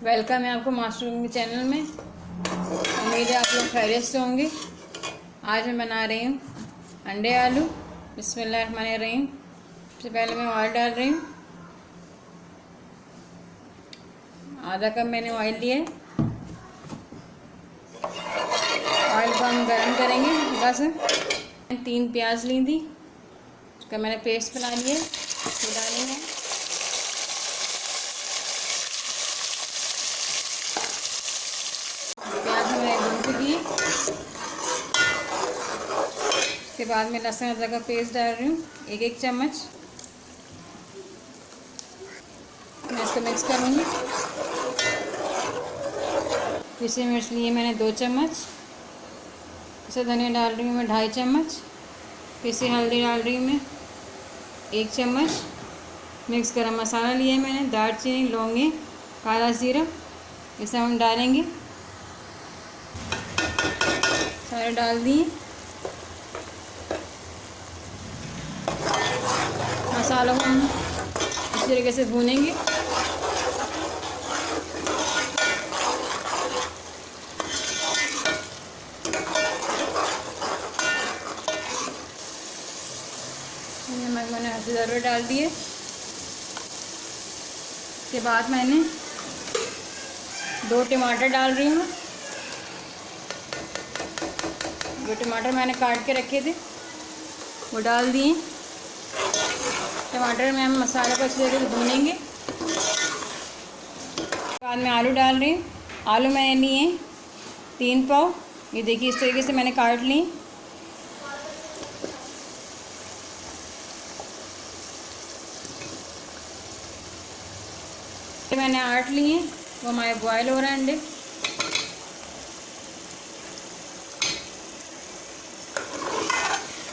Welcome है आपको master के चैनल में। उम्मीद है आप लोग खैरियत से होंगे। आज मैं बना रही हूँ अंडे आलू। बिस्मिल्लाहिर्रहमानिर्रहीम। सबसे पहले मैं ऑयल डाल रही हूँ। आधा कप मैंने ऑयल लिया है। ऑयल को हम गर्म करेंगे हल्का सा। 3 प्याज ली थी, उसका मैंने पेस्ट बना लिया है, तो डालेंगे। प्याज मैंने भून चुकी है। उसके बाद मैं लहसुन अदरक का पेस्ट डाल रही हूँ 1 चम्मच। मैं इसको मिक्स करूँगी। पिसी मिर्च लिए मैंने 2 चम्मच। इसे धनिया डाल रही हूँ मैं 2.5 चम्मच। पिसी हल्दी डाल रही हूँ मैं 1 चम्मच। मिक्स गरम मसाला लिया है मैंने, दालचीनी, लौंगे, काला जीरा, इसे हम डालेंगे। सारे डाल दिए। मसालों को हम इस तरीके से भूनेंगे। नमक मैंने मज़ेदार डाल दिए। उसके बाद मैंने 2 टमाटर डाल रही हूँ। 2 टमाटर मैंने काट के रखे थे, वो डाल दिए। टमाटर में हम मसाले को अच्छी तरीके से भूनेंगे। बाद में आलू डाल रही हूँ। आलू मैंने लिए 3 पाव। ये देखिए इस तरीके से मैंने काट ली। मैंने 8 लिए, वो हमारे बॉयल हो रहे हैं अंडे।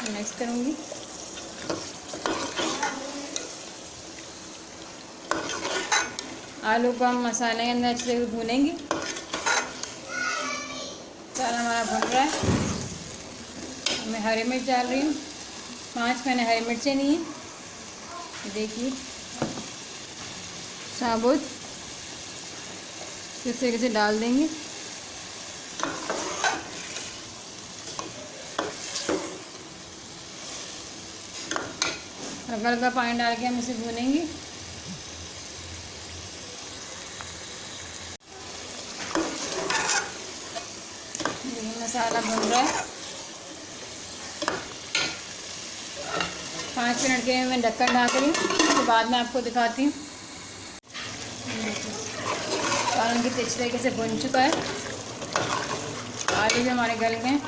मिक्स करूँगी। आलू को हम मसाले के अंदर अच्छे से भूनेंगे। मसाला हमारा भुन रहा है। मैं हरी मिर्च डाल रही हूँ। 5 मैंने हरी मिर्चें ली हैं, देखिए साबुत। इस तरीके से डाल देंगे। हल्का हल्का पानी डाल के हम इसे भूनेंगे। मसाला भून रहा है। 5 मिनट के लिए मैं ढक्कन ढाक रही हूँ। उसके बाद मैं आपको दिखाती हूँ। पानी की अच्छी तरीके से भुन चुका है। आलू भी हमारे गल गए।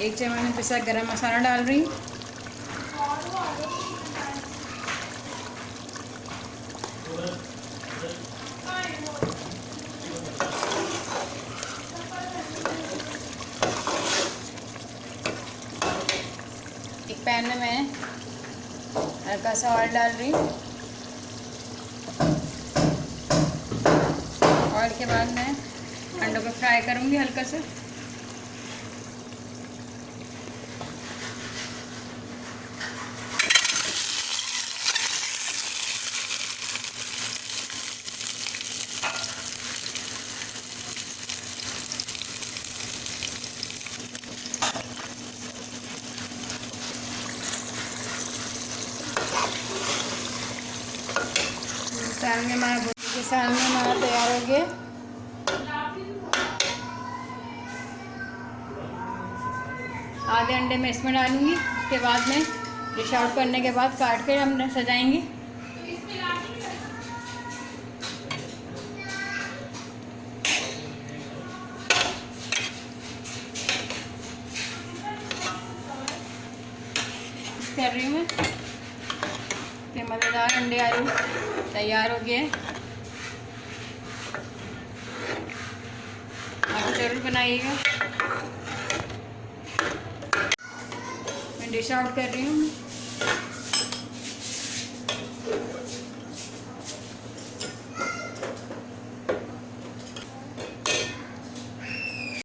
1 चम्मच में पिसा गरम मसाला डाल रही हूँ। एक पैन में मैं हल्का सा ऑयल डाल रही हूँ। ऑयल के बाद मैं अंडों को फ्राई करूँगी हल्का सा। साल में हमारा तैयार हो गया। आधे अंडे मैं इसमें डालूंगी। उसके बाद में डिश आउट करने के बाद काट कर हम सजाएंगे। कर रही हूँ मैं। तो मज़ेदार अंडे आलू तैयार हो गए। आप ज़रूर बनाइएगा। मैं डिश आउट कर रही हूँ।